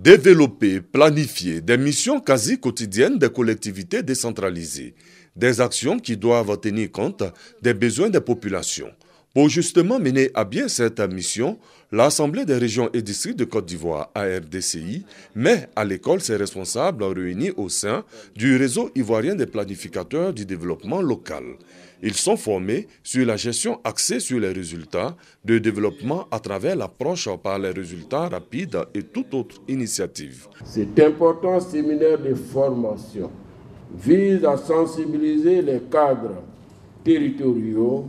Développer, planifier des missions quasi quotidiennes des collectivités décentralisées, des actions qui doivent tenir compte des besoins des populations. Pour justement mener à bien cette mission, l'Assemblée des régions et districts de Côte d'Ivoire, ARDCI, met à l'école ses responsables réunis au sein du réseau ivoirien des planificateurs du développement local. Ils sont formés sur la gestion axée sur les résultats de développement à travers l'approche par les résultats rapides et toute autre initiative. Cet important séminaire de formation vise à sensibiliser les cadres territoriaux,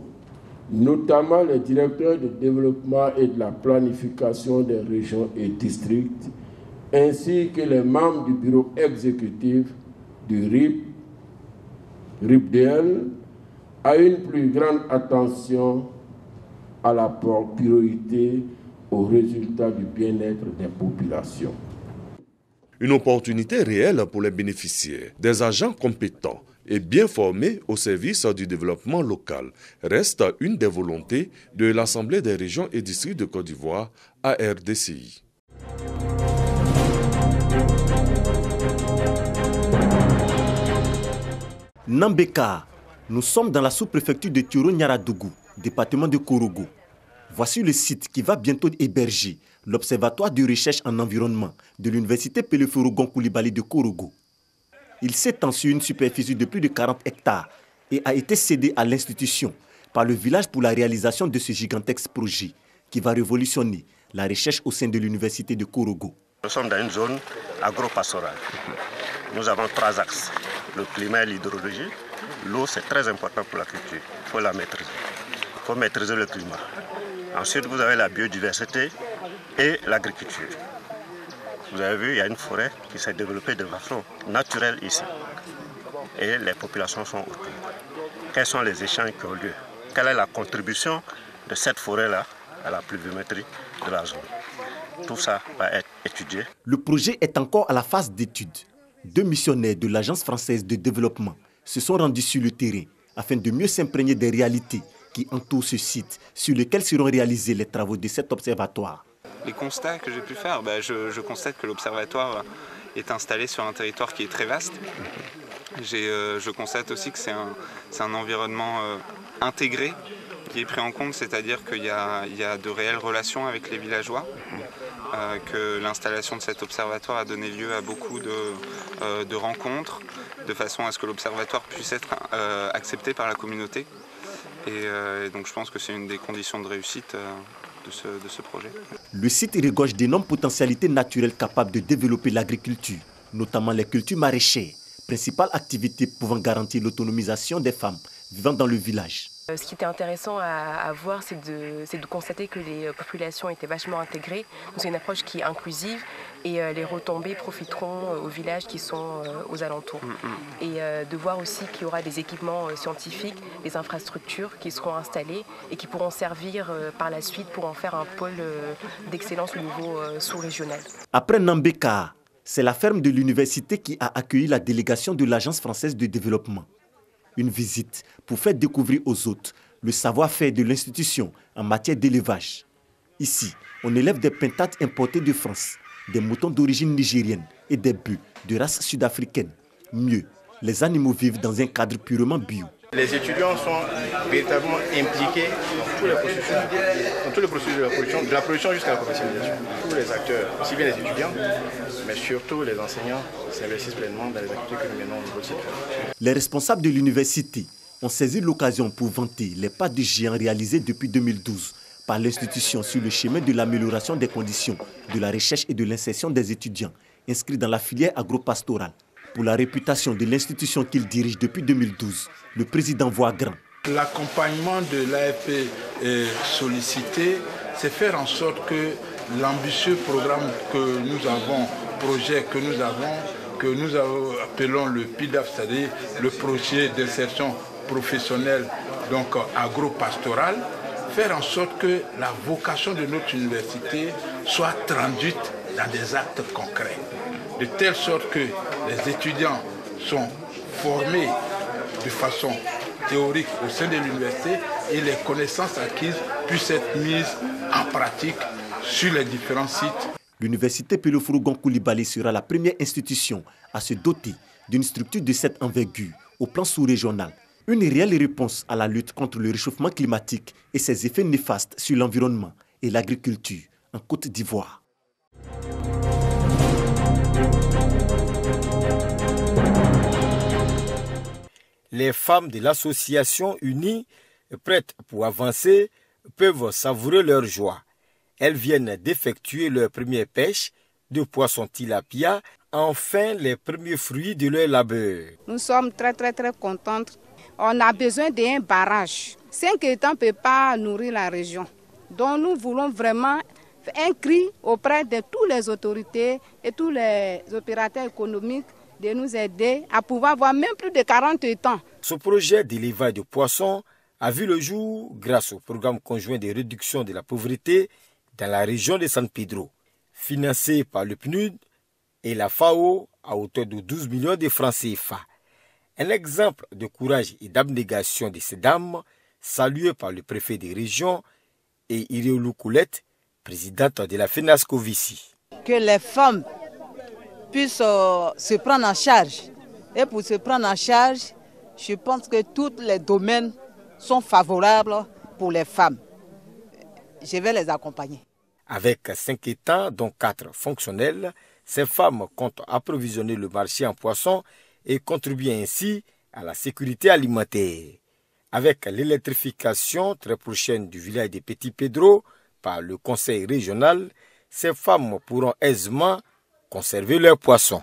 notamment les directeurs de développement et de la planification des régions et districts, ainsi que les membres du bureau exécutif du RIPDL, à une plus grande attention à la priorité aux résultats du bien-être des populations. Une opportunité réelle pour les bénéficiaires, des agents compétents et bien formés au service du développement local, reste une des volontés de l'Assemblée des régions et districts de Côte d'Ivoire, ARDCI. Nambeka, nous sommes dans la sous-préfecture de Turo-Nyaradougou, département de Korogo. Voici le site qui va bientôt héberger l'Observatoire de recherche en environnement de l'Université Peleforogon Koulibaly de Korogo. Il s'étend sur une superficie de plus de 40 hectares et a été cédé à l'institution par le village pour la réalisation de ce gigantesque projet qui va révolutionner la recherche au sein de l'Université de Korogo. Nous sommes dans une zone agro-pastorale. Nous avons 3 axes. Le climat et l'hydrologie. L'eau, c'est très important pour la culture. Il faut la maîtriser. Il faut maîtriser le climat. Ensuite, vous avez la biodiversité et l'agriculture. Vous avez vu, il y a une forêt qui s'est développée de façon naturelle ici. Et les populations sont autour. Quels sont les échanges qui ont lieu? Quelle est la contribution de cette forêt-là à la pluviométrie de la zone? Tout ça va être étudié. Le projet est encore à la phase d'étude. 2 missionnaires de l'Agence française de développement se sont rendus sur le terrain afin de mieux s'imprégner des réalités qui entourent ce site sur lequel seront réalisés les travaux de cet observatoire. Les constats que j'ai pu faire, je constate que l'observatoire est installé sur un territoire qui est très vaste. Je constate aussi que c'est un environnement intégré qui est pris en compte, c'est-à-dire qu'il y a de réelles relations avec les villageois, que l'installation de cet observatoire a donné lieu à beaucoup de rencontres, de façon à ce que l'observatoire puisse être accepté par la communauté. Et donc je pense que c'est une des conditions de réussite de ce projet. Le site regorge d'énormes potentialités naturelles capables de développer l'agriculture, notamment les cultures maraîchères, principale activité pouvant garantir l'autonomisation des femmes vivant dans le village. Ce qui était intéressant à voir, c'est de constater que les populations étaient vachement intégrées. C'est une approche qui est inclusive et les retombées profiteront aux villages qui sont aux alentours. Et de voir aussi qu'il y aura des équipements scientifiques, des infrastructures qui seront installées et qui pourront servir par la suite pour en faire un pôle d'excellence au niveau sous-régional. Après Nambeka, c'est la ferme de l'université qui a accueilli la délégation de l'Agence française de développement. Une visite pour faire découvrir aux autres le savoir-faire de l'institution en matière d'élevage. Ici, on élève des pintades importées de France, des moutons d'origine nigérienne et des bœufs de race sud-africaine. Mieux, les animaux vivent dans un cadre purement bio. Les étudiants sont véritablement impliqués dans tous les processus de la production jusqu'à la commercialisation. Tous les acteurs, aussi bien les étudiants, mais surtout les enseignants, s'investissent pleinement dans les activités que nous menons au niveau de cette ferme. Les responsables de l'université ont saisi l'occasion pour vanter les pas de géant réalisés depuis 2012 par l'institution sur le chemin de l'amélioration des conditions de la recherche et de l'insertion des étudiants inscrits dans la filière agro-pastorale. Pour la réputation de l'institution qu'il dirige depuis 2012, le président voit grand. L'accompagnement de l'AFP sollicité, c'est faire en sorte que l'ambitieux programme que nous avons, projet que nous appelons le PIDAF, c'est-à-dire le projet d'insertion professionnelle donc agro-pastorale, faire en sorte que la vocation de notre université soit traduite dans des actes concrets, de telle sorte que les étudiants sont formés de façon théorique au sein de l'université et les connaissances acquises puissent être mises en pratique sur les différents sites. L'université Peloforogon Koulibaly sera la première institution à se doter d'une structure de cette envergure au plan sous-régional. Une réelle réponse à la lutte contre le réchauffement climatique et ses effets néfastes sur l'environnement et l'agriculture en Côte d'Ivoire. Les femmes de l'association unie, prêtes pour avancer, peuvent savourer leur joie. Elles viennent d'effectuer leur première pêche de poisson tilapia, enfin les premiers fruits de leur labeur. Nous sommes très contentes. On a besoin d'un barrage. 5 étangs ne peuvent pas nourrir la région. Donc nous voulons vraiment un cri auprès de toutes les autorités et tous les opérateurs économiques de nous aider à pouvoir avoir même plus de 40 étangs. Ce projet d'élevage de poissons a vu le jour grâce au programme conjoint de réduction de la pauvreté dans la région de San Pedro, financé par le PNUD et la FAO à hauteur de 12 millions de francs CFA. Un exemple de courage et d'abnégation de ces dames, salué par le préfet des régions et Iréolou Coulette, présidente de la FENASCO-Vici. Que les femmes puissent se prendre en charge. Et pour se prendre en charge, je pense que tous les domaines sont favorables pour les femmes. Je vais les accompagner. Avec 5 étangs, dont 4 fonctionnels, ces femmes comptent approvisionner le marché en poissons et contribuer ainsi à la sécurité alimentaire. Avec l'électrification très prochaine du village de Petit Pedro par le conseil régional, ces femmes pourront aisément conserver leurs poissons.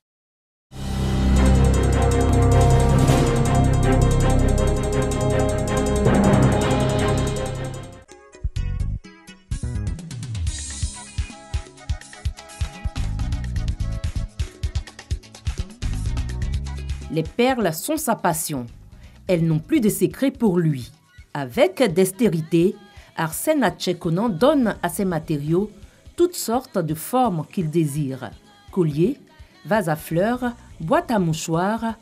Les perles sont sa passion. Elles n'ont plus de secret pour lui. Avec dextérité, Arsène Atchekonan donne à ces matériaux toutes sortes de formes qu'il désire. Colliers, vases à fleurs, boîtes à mouchoirs,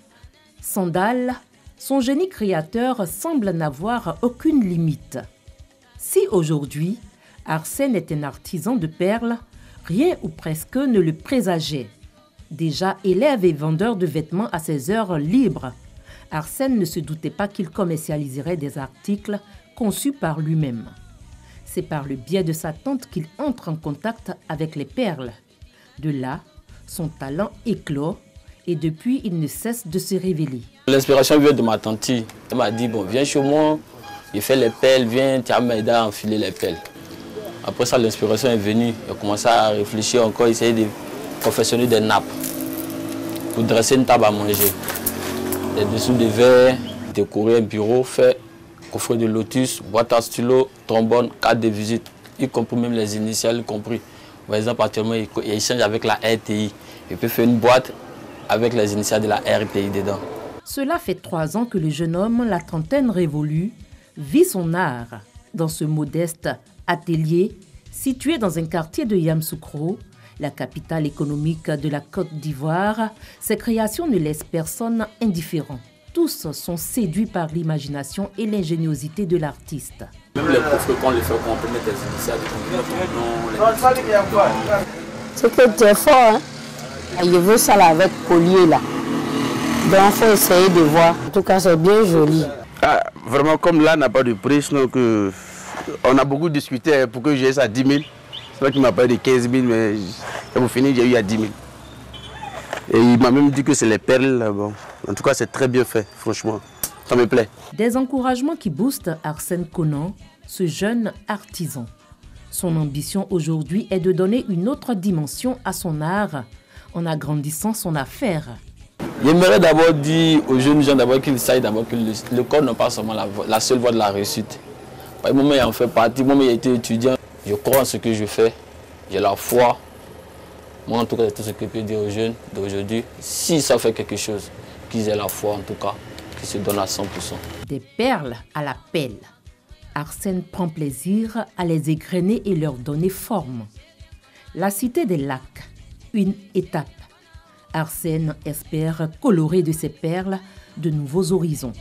sandales. Son génie créateur semble n'avoir aucune limite. Si aujourd'hui, Arsène est un artisan de perles, rien ou presque ne le présageait. Déjà élève et vendeur de vêtements à ses heures libres, Arsène ne se doutait pas qu'il commercialiserait des articles conçus par lui-même. C'est par le biais de sa tante qu'il entre en contact avec les perles. De là, son talent éclot et depuis, il ne cesse de se révéler. L'inspiration vient de ma tante. Elle m'a dit, bon, viens chez moi, je fais les perles, viens, tu vas m'aider à enfiler les perles. Après ça, l'inspiration est venue. J'ai commencé à réfléchir encore, essayer de confectionner des nappes pour dresser une table à manger. Des dessous de verre, décorer un bureau, faire coffret de lotus, boîte à stylo, trombone, carte de visite, y compris même les initiales, y compris. Par exemple, actuellement, il échange avec la RTI. Il peut faire une boîte avec les initiales de la RTI dedans. Cela fait 3 ans que le jeune homme, la trentaine révolue, vit son art dans ce modeste atelier situé dans un quartier de Yamoussoukro, la capitale économique de la Côte d'Ivoire. Ses créations ne laissent personne indifférent. Tous sont séduits par l'imagination et l'ingéniosité de l'artiste. Même les coffres qu'on les fait, on peut mettre des initiales, c'est que tu es fort, hein? Je veux ça là avec collier là. Donc il faut essayer de voir. En tout cas, c'est bien joli. Ah, vraiment, comme là n'a pas de prix, sinon que on a beaucoup discuté pour que j'ai ça à 10 000. C'est vrai qu'il m'a parlé de 15 000, mais pour finir, j'ai eu à 10 000. Et il m'a même dit que c'est les perles. Bon. En tout cas, c'est très bien fait, franchement. Ça me plaît. Des encouragements qui boostent Arsène Konan, ce jeune artisan. Son ambition aujourd'hui est de donner une autre dimension à son art en agrandissant son affaire. J'aimerais d'abord dire aux jeunes gens qu'ils sachent d'abord que le corps n'est pas seulement la seule voie de la réussite. Par le moment où il en fait partie, moi j'ai été étudiant, je crois en ce que je fais, j'ai la foi. Moi en tout cas, c'est tout ce que je peux dire aux jeunes d'aujourd'hui. Si ça fait quelque chose, qu'ils aient la foi en tout cas, qu'ils se donnent à 100%. Des perles à la pelle. Arsène prend plaisir à les égrener et leur donner forme. La cité des lacs, une étape. Arsène espère colorer de ses perles de nouveaux horizons.